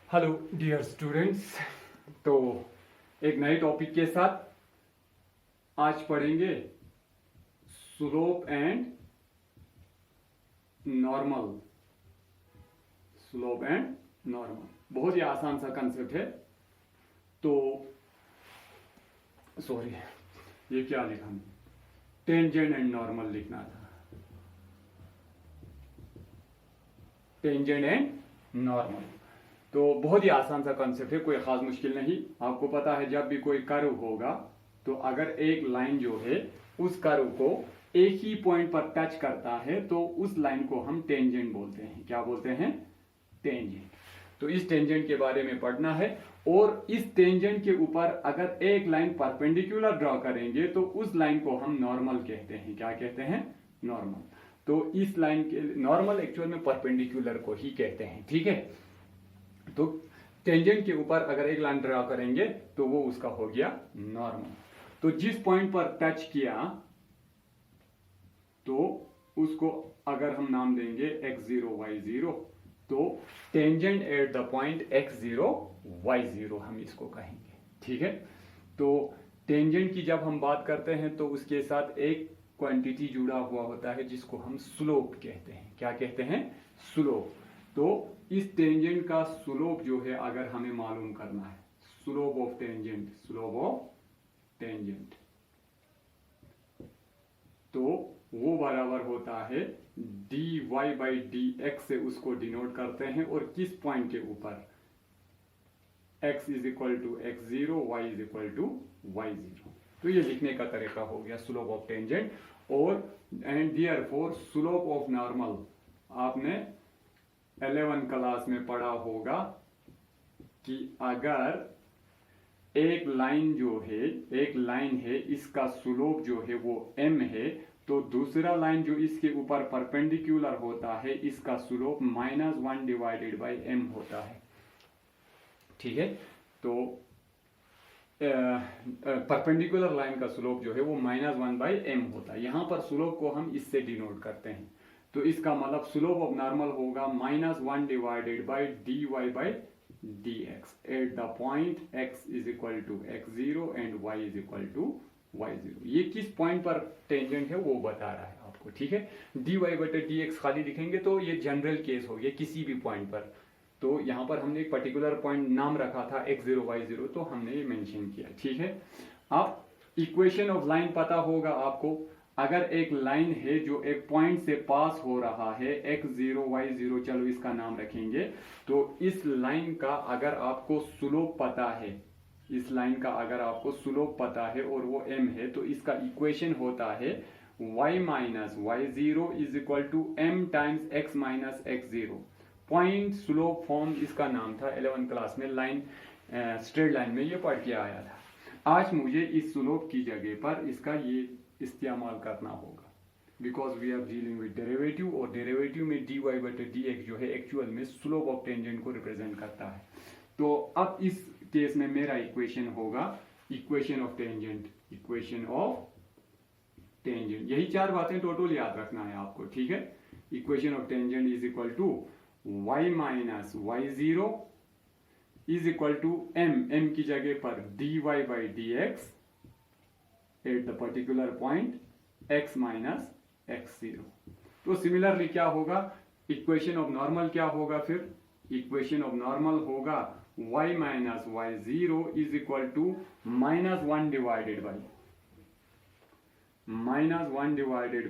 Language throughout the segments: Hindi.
Hello dear students. तो एक नए टॉपिक के साथ आज पढ़ेंगे slope and normal. Slope and normal बहुत ही आसान सा कंसेप्ट है। तो सॉरी, ये क्या लिखा, टेंजेंट एंड नॉर्मल लिखना था। टेंजेंट एंड नॉर्मल तो बहुत ही आसान सा कंसेप्ट है, कोई खास मुश्किल नहीं। आपको पता है जब भी कोई कर्व होगा तो अगर एक लाइन जो है उस कर्व को एक ही पॉइंट पर टच करता है तो उस लाइन को हम टेंजेंट बोलते हैं। क्या बोलते हैं? टेंजेंट। तो इस टेंजेंट के बारे में पढ़ना है और इस टेंजेंट के ऊपर अगर एक लाइन परपेंडिकुलर ड्रॉ करेंगे तो उस लाइन को हम नॉर्मल कहते हैं। क्या कहते हैं? नॉर्मल। तो इस लाइन के नॉर्मल एक्चुअल में परपेंडिकुलर को ही कहते हैं, ठीक है। तो टेंजेंट के ऊपर अगर एक लाइन ड्रा करेंगे तो वो उसका हो गया नॉर्मल। तो जिस पॉइंट पर टच किया तो उसको अगर हम नाम देंगे x0 y0 तो tangent at the point x0 y0 हम इसको कहेंगे, ठीक है। तो टेंजेंट की जब हम बात करते हैं तो उसके साथ एक क्वांटिटी जुड़ा हुआ होता है जिसको हम स्लोप कहते हैं। क्या कहते हैं? स्लोप। तो इस टेंजेंट का स्लोप जो है अगर हमें मालूम करना है, slope of tangent, slope of tangent, तो वो बराबर होता है dy बाई dx से उसको डिनोट करते हैं। और किस पॉइंट के ऊपर? x is equal to x0, y is equal to y0। तो ये लिखने का तरीका हो गया स्लोप ऑफ टेंजेंट। और and therefore slope of normal आपने 11 क्लास में पढ़ा होगा कि अगर एक लाइन जो है, एक लाइन है, इसका स्लोप जो है वो m है, तो दूसरा लाइन जो इसके ऊपर परपेंडिकुलर होता है इसका स्लोप -1 डिवाइडेड बाई m होता है, ठीक है। तो परपेंडिकुलर लाइन का स्लोप जो है वो -1 बाई m होता है। यहां पर स्लोप को हम इससे डिनोट करते हैं। तो इसका मतलब स्लोप ऑफ नॉर्मल होगा -1 divided by dy by dx at the point x is equal to x0 and y is equal to y0। ये किस पॉइंट पर टेंजेंट है वो बता रहा है आपको, ठीक है। dy बटे dx खाली लिखेंगे तो ये जनरल केस हो गया किसी भी पॉइंट पर। तो यहाँ पर हमने एक पर्टिकुलर पॉइंट नाम रखा था x0 y0, तो हमने ये मेंशन किया, ठीक है। अब इक्वेशन ऑफ लाइन पता होगा आपको। अगर एक लाइन है जो एक पॉइंट से पास हो रहा है x0 y0, चलो इसका नाम रखेंगे। तो इस लाइन का अगर आपको स्लोप पता है, इस लाइन का अगर आपको स्लोप पता है और वो m है, तो इसका इक्वेशन होता है y minus y0 is equal to m times x minus x0। Point slope form इसका नाम था। 11 क्लास में लाइन स्ट्रेट लाइन में ये पढ़ के आया था। आज मुझे इस स्लोप की जगह पर इसका ये इस्तेमाल करना होगा because we are dealing with derivative, और डेरिवेटिव में dy बटे dx जो है एक्चुअल में स्लोप ऑफ टेंजेंट को रिप्रेजेंट करता है। तो अब इस केस में मेरा इक्वेशन होगा equation of tangent, equation of tangent. यही चार बातें टोटल याद रखना है आपको, ठीक है। Equation of tangent is equal to y minus y0 is equal to m की जगह पर dy by dx at the particular point x minus x0। तो सिमिलरली क्या होगा? इक्वेशन ऑफ नॉर्मल क्या होगा? फिर इक्वेशन ऑफ नॉर्मल होगा y minus y0 is equal to -1 divided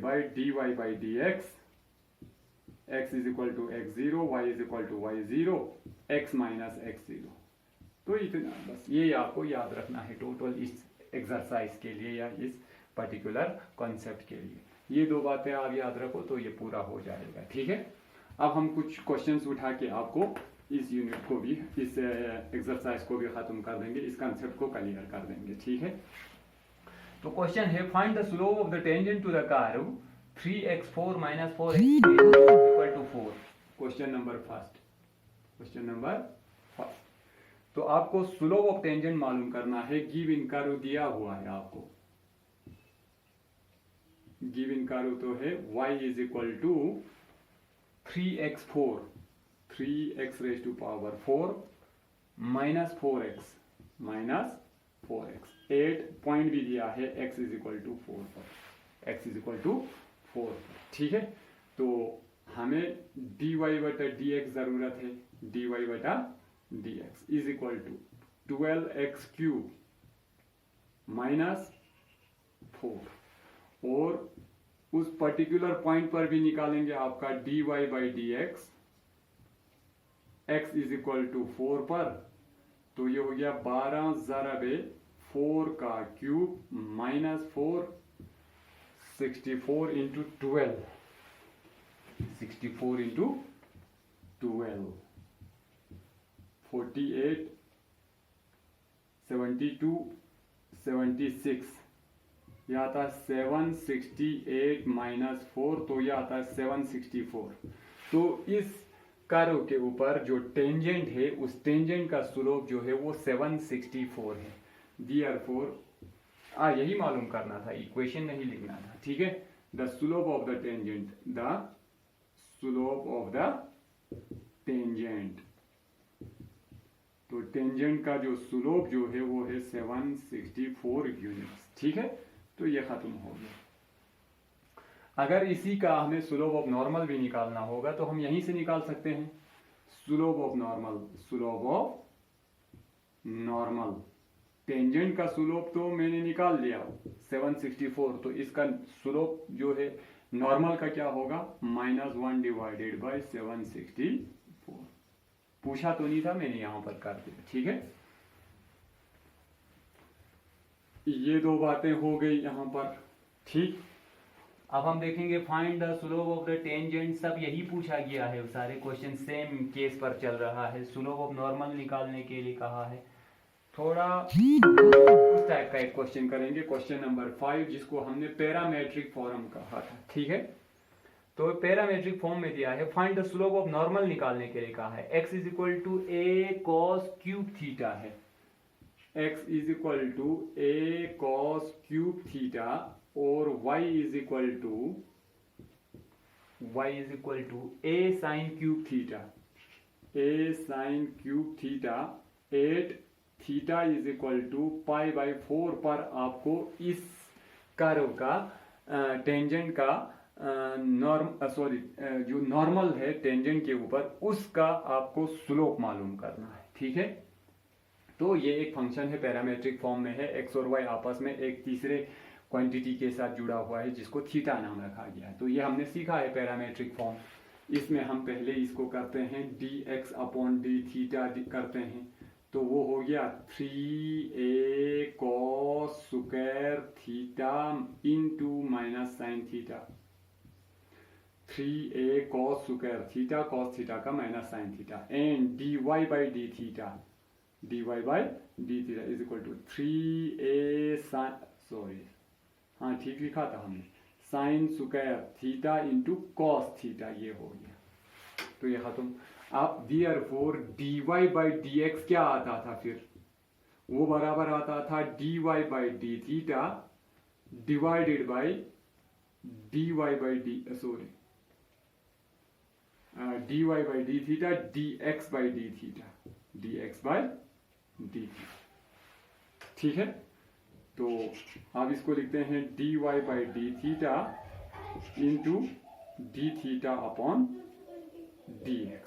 by dy by dx, x is equal to x0, y is equal to y0, x minus x0। तो इतना बस ये आपको याद रखना है टोटल इस एक्सरसाइज के लिए या इस पर्टिकुलर कॉन्सेप्ट के लिए। ये दो बातें आप याद रखो तो ये पूरा हो जाएगा, ठीक है। अब हम कुछ क्वेश्चंस उठा के आपको इस यूनिट को भी, इस एक्सरसाइज को भी खत्म कर देंगे, इस कॉन्सेप्ट को क्लियर कर देंगे, ठीक है। तो क्वेश्चन है find the slope of the tangent to the curve 3x4 minus 4x equal to 4। Question number first, question number first. तो आपको स्लोप ऑफ टेंजेंट मालूम करना है। गिवन कर्व दिया हुआ है आपको, गिवन कर्व तो है y is equal to 3x4, 3x raise to power 4 -4x 8 point भी दिया है x इज इक्वल टू 4 पर, x इज इक्वल टू 4 पर। ठीक है, तो हमें dy बटा dx जरूरत है, dy बटा dx is equal to 12x cube -4, और उस पर्टिकुलर पॉइंट पर भी निकालेंगे आपका dy by dx, x is equal to 4 पर, तो ये हो गया 12 ज़रबे 4 का क्यूब -4, 64 इंटू 12, 64 इंटू 12, 48, 72, 76, यह आता है 768 -4, तो यह आता है 764। तो इस कर्व के ऊपर जो टेंजेंट है, उस टेंजेंट का स्लोप जो है वो 764 है। Therefore यही मालूम करना था, इक्वेशन नहीं लिखना था। ठीक है, the slope of the tangent, the slope of the tangent, तो टेंजेंट का जो स्लोप जो है वो है 764 यूनिट्स। ठीक है, तो ये खत्म हो गया। अगर इसी का हमें स्लोप ऑफ नॉर्मल भी निकालना होगा तो हम यहीं से निकाल सकते हैं। Slope of normal, slope of normal, tangent का स्लोप तो मैंने निकाल लिया 764, तो इसका स्लोप जो है नॉर्मल का क्या होगा, -1 डिवाइडेड बाई 764। पूछा तो नहीं था मैंने, यहां पर कर दिया। ठीक है, ये दो बातें हो गई यहां पर। ठीक, अब हम देखेंगे find the slope of the tangent. सब यही पूछा गया है, सारे क्वेश्चन सेम केस पर चल रहा है। स्लोप ऑफ नॉर्मल निकालने के लिए कहा है। थोड़ा उस टाइप का एक क्वेश्चन करेंगे, क्वेश्चन नंबर 5, जिसको हमने पैरामेट्रिक फॉर्म कहा था। ठीक है, तो पैरामेट्रिक फॉर्म में दिया है, find the slope of normal निकालने के लिए कहा है। x is equal to a cos cube theta है, x is equal to a cos cube theta, और y is equal to a sin cube theta, a sin cube theta, 8 theta is equal to π/4 पर आपको इस कर्व का टेंजेंट का जो नॉर्मल है टेंजेंट के ऊपर, उसका आपको स्लोप मालूम करना है। ठीक है, तो ये एक फंक्शन है, पैरामेट्रिक फॉर्म में है, x और y आपस में एक तीसरे क्वांटिटी के साथ जुड़ा हुआ है जिसको थीटा नाम रखा गया है। तो ये हमने सीखा है पैरामेट्रिक फॉर्म। इसमें हम पहले इसको करते हैं dx अपॉन d थीटा करते हैं, तो वो हो गया 3a cos square theta into minus sine theta, 3a cos square theta, cos theta का minus sine theta, and dy by d theta, dy by d theta is equal to 3a sine, sorry हाँ ठीक लिखा था हमने, sine square theta into cos theta, ये हो गया। तो ये खत्म। अब therefore dy बाई dx क्या आता था फिर, वो बराबर आता था dy by d theta divided by dy by d, sorry dy by d theta dx by d theta, dx by d theta. ठीक है, तो आप इसको लिखते हैं dy by d theta into d theta upon dx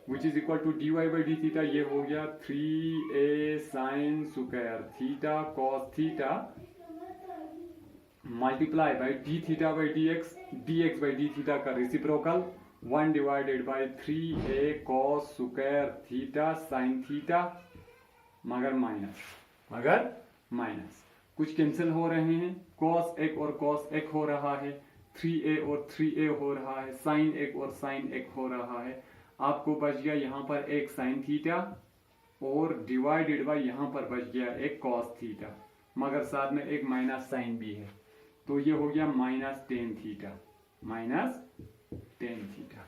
which is equal to dy by d theta, ये हो गया 3a sine square theta cos theta multiply by d theta by dx, dx by d theta का reciprocal 1 divided by 3a cos square theta sine theta, मगर माइनस कुछ कैंसिल हो रहे हैं, cos एक और cos एक हो रहा है, 3a और 3a हो रहा है, साइन एक और साइन एक हो रहा है। आपको बच गया यहाँ पर एक साइन थीटा और डिवाइडेड बाई यहाँ पर बच गया एक cos थीटा, मगर साथ में एक माइनस साइन भी है, तो ये हो गया -10 theta, -10 theta.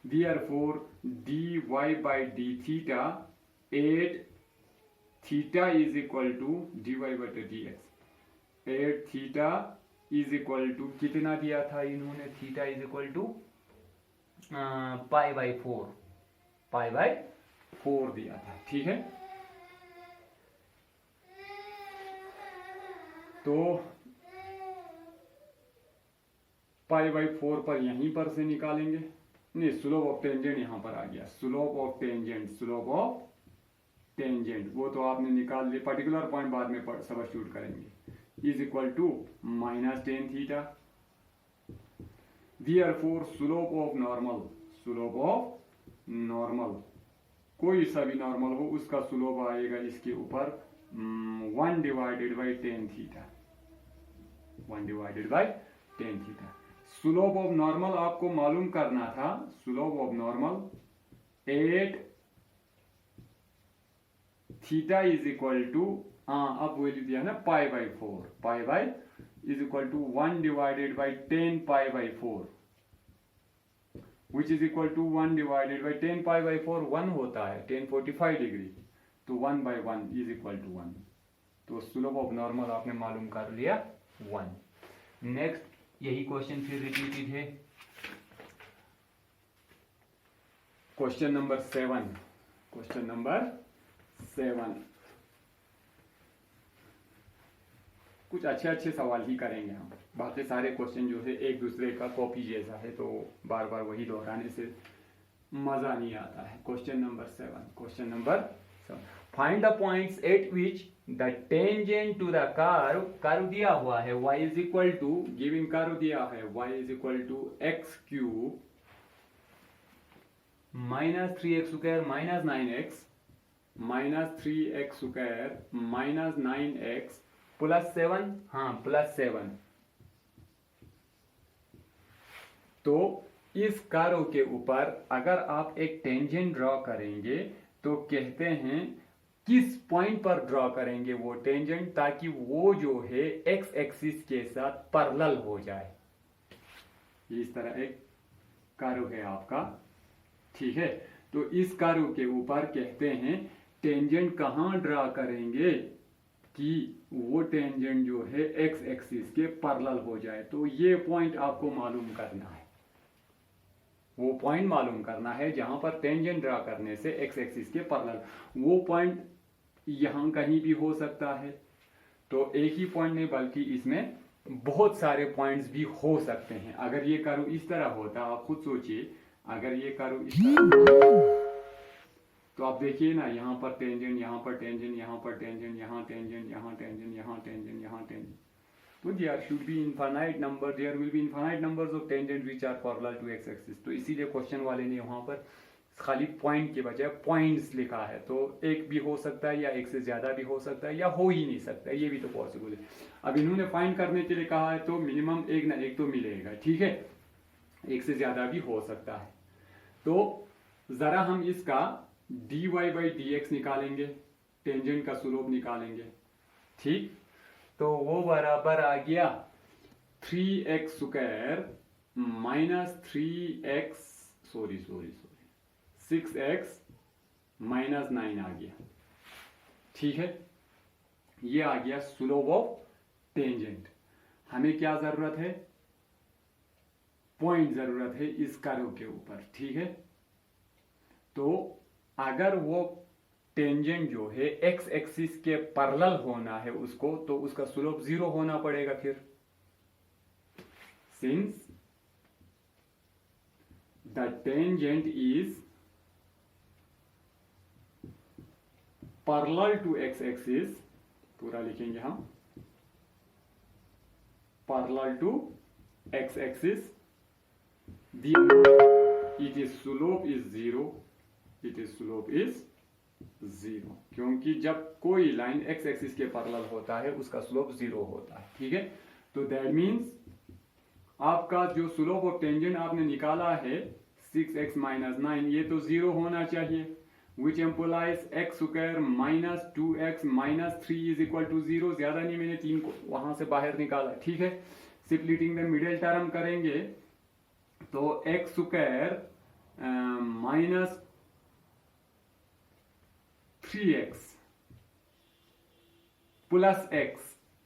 Therefore dy by d theta 8 theta is equal to dy बटे dx, 8 theta is equal to कितना दिया था इन्होंने, थीटा इज इक्वल टू π/4 दिया था। ठीक है, तो पाई बाई 4 पर यहीं पर से निकालेंगे, नहीं स्लोप ऑफ टेंजेंट यहां पर आ गया, स्लोप ऑफ टेंजेंट वो तो आपने निकाल लिया, पर्टिकुलर पॉइंट बाद में सब्स्टिट्यूट करेंगे, is equal to minus ten theta. Therefore slope of normal कोई सा भी नॉर्मल हो उसका स्लोप आएगा इसके ऊपर 1 divided by ten theta, 1 divided by ten theta. Slope of normal आपको मालूम करना था, slope of normal 8 theta is equal to, अब वो लिख दिया ना pi by 4, pi by is equal to 1 divided by 10 pi by 4, which is equal to 1 divided by 10 pi by 4 1 होता है, 1045 डिग्री, तो 1 बाई 1 इज इक्वल टू 1। तो स्लोप ऑफ नॉर्मल आपने मालूम कर लिया 1। नेक्स्ट यही क्वेश्चन फिर रिपीटेड है, क्वेश्चन नंबर 7, क्वेश्चन नंबर 7 कुछ अच्छे सवाल ही करेंगे हम, बाकी सारे क्वेश्चन जो है एक दूसरे का कॉपी जैसा है, तो बार बार वही दोहराने से मजा नहीं आता है। Question number 7, find the points at which the tangent to the curve दिया हुआ है y is equal to, given curve दिया है y is equal to x cube minus 3x square minus 9x minus 3x square minus 9x plus 7, हाँ प्लस 7। तो इस कर्व के ऊपर अगर आप एक टेंजेंट ड्रॉ करेंगे तो कहते हैं किस पॉइंट पर ड्रॉ करेंगे वो टेंजेंट, ताकि वो जो है एक्स एक्सिस के साथ पैरेलल हो जाए। इस तरह एक कर्व है आपका, ठीक है। तो इस कर्व के ऊपर कहते हैं टेंजेंट कहां ड्रॉ करेंगे कि वो टेंजेंट जो है एक्स एक्सिस के पैरेलल हो जाए। तो ये पॉइंट आपको मालूम करना है, वो पॉइंट मालूम करना है जहां पर टेंजेंट ड्रा करने से एक्स एक्सिस के पैरेलल। वो पॉइंट यहां कहीं भी हो सकता है, तो एक ही पॉइंट नहीं बल्कि इसमें बहुत सारे पॉइंट्स भी हो सकते हैं। अगर ये कर्व इस तरह होता, आप खुद सोचिए, अगर ये कर्व इस तरह तो आप देखिए ना, यहाँ पर टेंजेंट, यहाँ पर टेंजेंट, यहाँ पर टेंजेंट, यहाँ टेंजेंट, यहाँ टेंजेंट, यहाँ टेंजेंट, यहाँ टेंजेंट, तो there should be infinite number, there will be infinite numbers of tangent which are parallel to x axis. तो इसीलिए क्वेश्चन वाले ने वहाँ पर खाली पॉइंट के बजाय पॉइंट्स लिखा है। तो एक भी हो सकता है या एक से ज्यादा भी हो सकता है या हो ही नहीं सकता, ये भी तो पॉसिबल है। अब इन्होंने फाइंड करने के लिए कहा है तो मिनिमम एक ना एक तो मिलेगा, ठीक है, एक से ज्यादा भी हो सकता है। तो जरा हम इसका dy बाई डी एक्स निकालेंगे, टेंजेंट का स्लोप निकालेंगे, ठीक। तो वो बराबर आ गया 3x square minus 6x minus 9 आ गया, ठीक है। ये आ गया स्लोप ऑफ टेंजेंट। हमें क्या जरूरत है, पॉइंट जरूरत है इस कर्व के ऊपर, ठीक है। तो अगर वो टेंजेंट जो है एक्स एक्सिस के पैरेलल होना है उसको, तो उसका स्लोप 0 होना पड़ेगा फिर, since the tangent is parallel to x axis, पूरा लिखेंगे हम, parallel to x axis, it is slope is 0, it is slope is 0, क्योंकि जब कोई लाइन एक्स एक्सिस के पैरेलल होता है उसका स्लोप 0 होता है, ठीक है। तो दैट मीन्स आपका जो स्लोप ऑफ टेंजेंट आपने निकाला है 6x माइनस 9, ये तो 0 होना चाहिए, which implies x square minus 2x minus 3 is equal to 0। ज्यादा नहीं, मैंने 3 को वहां से बाहर निकाला, ठीक है। स्प्लिटिंग द मिडिल टर्म करेंगे तो x square minus 3x plus x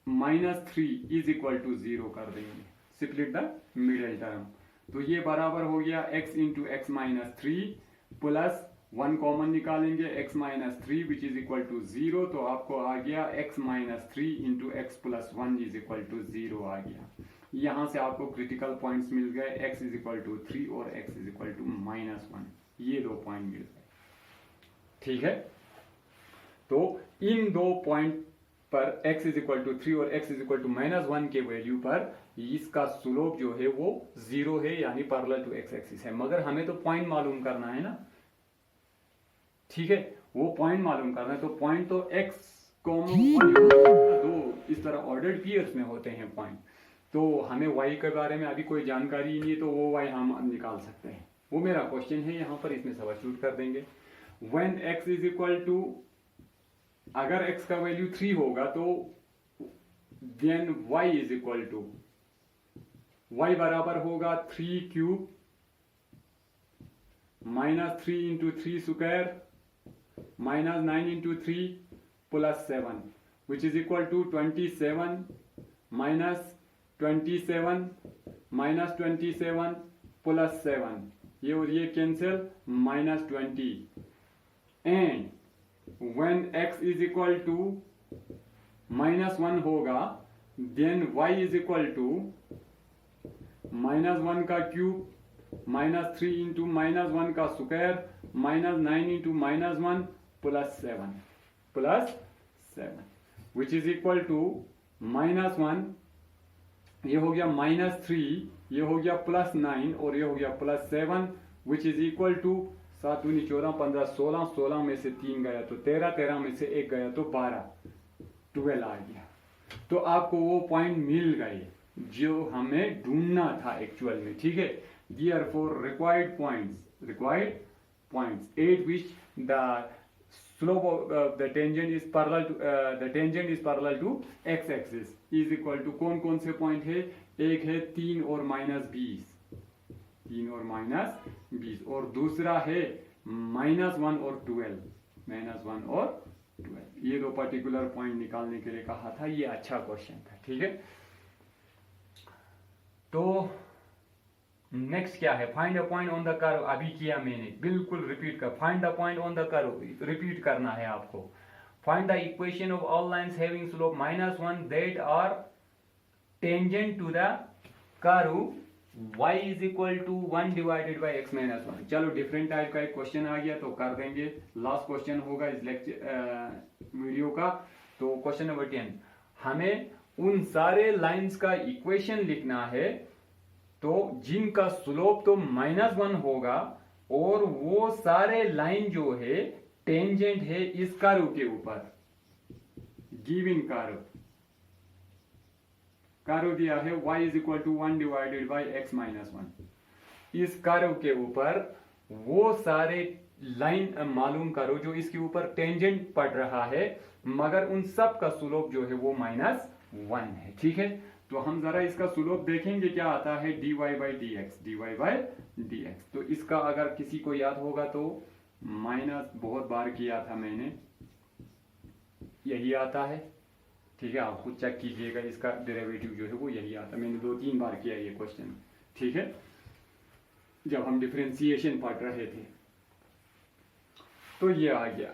minus 3 is equal to 0 कर देंगे, स्प्लिट द मिडिल टर्म। तो ये बराबर हो गया x into x minus 3 plus 1 common निकालेंगे, x minus 3 which is equal to 0, तो आपको आ गया x minus 3 into x plus 1 is equal to 0 आ गया। यहां से आपको क्रिटिकल पॉइंट्स मिल गए, x इज इक्वल टू 3 और x is equal to minus 1, ये 2 पॉइंट मिल गए। ठीक है, तो इन 2 पॉइंट पर x इज इक्वल टू 3 और x is equal to minus 1 के वैल्यू पर इसका स्लोप जो है वो 0 है, यानी पैरेलल टू x एक्सिस है। मगर हमें तो पॉइंट मालूम करना है ना, ठीक है, वो पॉइंट मालूम करना है, तो पॉइंट तो x, 1 2 इस तरह ऑर्डर्ड पेयर्स में होते हैं पॉइंट। तो हमें y के बारे में अभी कोई जानकारी ही नहीं है, तो वो y हम निकाल सकते हैं। वो मेरा क्वेश्चन है यहाँ पर, इसमें सब्स्टिट्यूट कर देंगे। When x is equal to, अगर x का वैल्यू 3 होगा तो then y is equal to, y बराबर होगा 3 cube minus 3 into 3 square minus 9 into 3 plus 7 which is equal to 27 minus 27 minus 27 plus 7, ये और ये cancel, minus 20। And when x is equal to minus 1 होगा, then y is equal to minus 1 का क्यूब माइनस 3 इंटू माइनस 1 का square minus 9 into minus 1 plus 7 which is equal to minus 1, ये हो गया माइनस 3, ये हो गया प्लस 9 और ये हो गया plus 7 which is equal to 7 दूनी 14 15 16, 16 में से 3 गया तो 13, 13 में से 1 गया तो 12, 12 आ गया। तो आपको वो पॉइंट मिल गए जो हमें ढूंढना था एक्चुअल में। ठीक है, therefore required points at which the slope of the tangent is parallel to x axis is equal to, कौन कौन से पॉइंट है, एक है 3 और माइनस 20 और दूसरा है माइनस 1 और 12, ये 2 पर्टिकुलर पॉइंट निकालने के लिए कहा था। ये अच्छा क्वेश्चन था। ठीक है, तो नेक्स्ट क्या है, find a point on the curve. अभी किया मैंने, बिल्कुल रिपीट कर, find a point on the curve repeat करना है आपको। Find the equation of all lines having slope -1 that are tangent to the curve y is equal to 1 divided by x minus 1। चलो डिफरेंट टाइप का एक क्वेश्चन आ गया तो कर देंगे, लास्ट क्वेश्चन होगा इस लेक्चर वीडियो का। तो क्वेश्चन नंबर 10, हमें उन सारे लाइंस का इक्वेशन लिखना है तो जिनका स्लोप तो -1 होगा और वो सारे लाइन जो है टेंजेंट है इस कर्व के ऊपर। गिवन कर्व दिया है y is equal to 1 divided by x minus 1। इस कर्व के ऊपर वो सारे लाइन मालूम करो जो इसके ऊपर टेंजेंट पड़ रहा है, मगर उन सब का स्लोप जो है वो -1 है। ठीक है, तो हम जरा इसका स्लोप देखेंगे क्या आता है, dy बाई डी एक्स। तो इसका अगर किसी को याद होगा तो माइनस बहुत बार किया था मैंने, यही आता है। ठीक है, आप खुद चेक कीजिएगा, इसका डेरिवेटिव जो है वो यही आता है। मैंने 2-3 बार किया ये क्वेश्चन। ठीक है, जब हम डिफरेंशिएशन पढ़ रहे थे तो ये आ गया।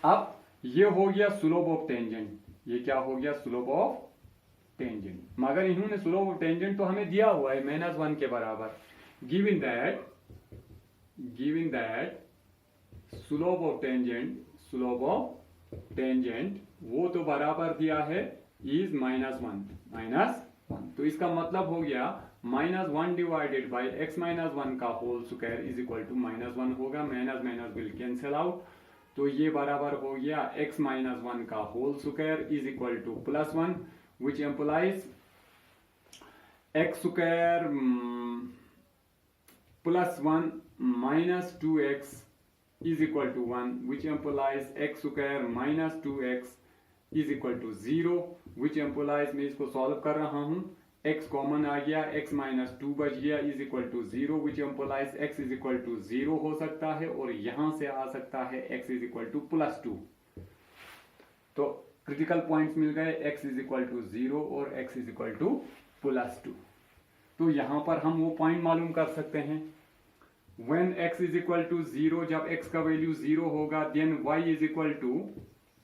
अब ये हो गया स्लोप ऑफ टेंजेंट, ये क्या हो गया, स्लोप ऑफ टेंजेंट। मगर इन्होंने स्लोप ऑफ टेंजेंट तो हमें दिया हुआ है -1 के बराबर। Given that slope of tangent वो तो बराबर दिया है इज -1। तो इसका मतलब हो गया -1 डिवाइडेड बाई x माइनस 1 का whole square is equal to -1 होगा। माइनस विल कैंसिल आउट, तो ये बराबर हो गया x माइनस 1 का whole square is equal to +1 which implies x square +1 minus 2x is equal to 1 which implies x square minus 2x is equal to 0 which implies, मैं इसको सॉल्व कर रहा हूं, x कॉमन आ गया, x माइनस 2 बच गया is equal to 0 which implies x is equal to 0 हो सकता है और यहां से आ सकता है x इज इक्वल टू +2। तो क्रिटिकल पॉइंट्स मिल गए, x इज इक्वल टू 0 और x इज इक्वल टू +2। तो यहां पर हम वो पॉइंट मालूम कर सकते हैं when x is equal to 0, जब x का वैल्यू 0 होगा, then y is equal to,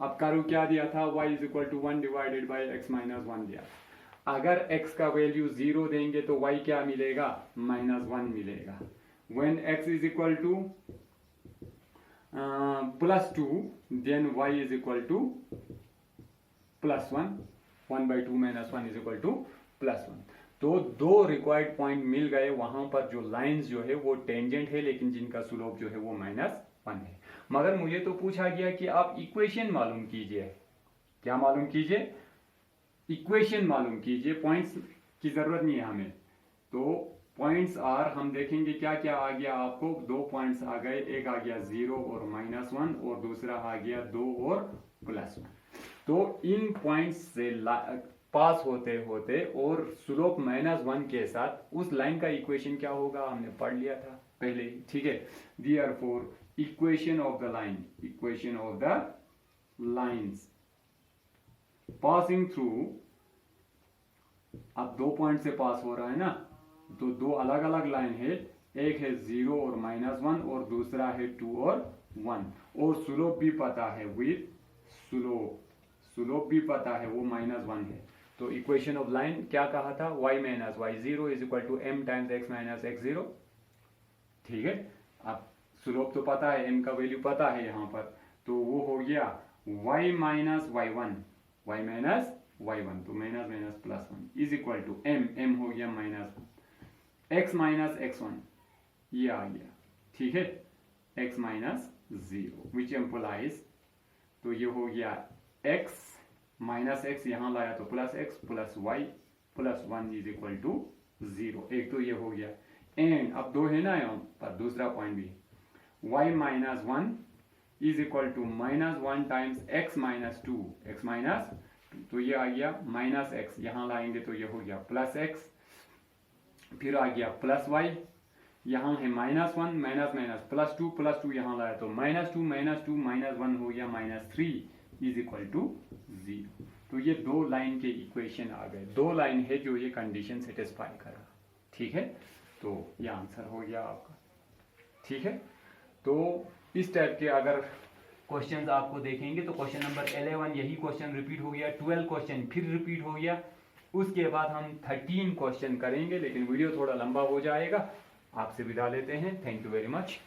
अब करो क्या दिया था, y is equal to 1 divided by x minus 1 दिया। अगर x का वैल्यू 0 देंगे तो y क्या मिलेगा, -1 मिलेगा। When x is equal to +2, then y is equal to +1, 1/2 -1 is equal to +1। तो दो रिक्वायर्ड पॉइंट मिल गए, वहां पर जो लाइंस जो है वो टेंजेंट है, लेकिन जिनका स्लोप जो है वो -1 है। मगर मुझे तो पूछा गया कि आप इक्वेशन मालूम कीजिए। क्या मालूम कीजिए, इक्वेशन मालूम कीजिए, पॉइंट्स की जरूरत नहीं है हमें। तो पॉइंट्स आर, हम देखेंगे क्या क्या आ गया आपको। 2 पॉइंट्स आ गए, एक आ गया 0 और -1, और दूसरा आ गया 2 और +1। तो इन पॉइंट्स से पास होते होते और स्लोप -1 के साथ उस लाइन का इक्वेशन क्या होगा, हमने पढ़ लिया था पहले ही, ठीक है। Therefore equation of the line, equation of the lines passing through, अब 2 पॉइंट से पास हो रहा है ना, तो 2 अलग अलग लाइन है, एक है 0 और -1 और दूसरा है 2 और 1, और स्लोप भी पता है, विथ स्लोप भी पता है, वो -1 है। तो इक्वेशन ऑफ लाइन क्या कहा था, y - y0 is equal to m times x - x0, ठीक है। अब स्लोप तो पता है, m का वैल्यू पता है यहाँ पर, तो वो हो गया y - y1, y - y1, तो +1 इज इक्वल टू m हो गया -1, x - x1 ये आ गया, ठीक है, x - 0 विच एम्प्लाइज, तो ये हो गया x -x, यहां लाया तो +x + y + 1 is equal to 0। एक तो ये हो गया, एंड अब 2 है ना यहाँ पर, दूसरा पॉइंट भी, y - 1 is equal to -1 times x - 2, तो ये आ गया -x, यहां लाएंगे तो ये हो गया +x, फिर आ गया +y, यहाँ है -1 +2 यहाँ लाया तो -2 -1 हो गया -3 इज इक्वल टू 0। तो ये 2 लाइन के इक्वेशन आ गए, 2 लाइन है जो ये कंडीशन सेटिस्फाई करा, ठीक है। तो ये आंसर हो गया आपका, ठीक है। तो इस टाइप के अगर क्वेश्चंस आपको देखेंगे तो क्वेश्चन नंबर 11 यही क्वेश्चन रिपीट हो गया, 12 क्वेश्चन फिर रिपीट हो गया, उसके बाद हम 13 क्वेश्चन करेंगे, लेकिन वीडियो थोड़ा लंबा हो जाएगा। आपसे विदा लेते हैं, थैंक यू वेरी मच।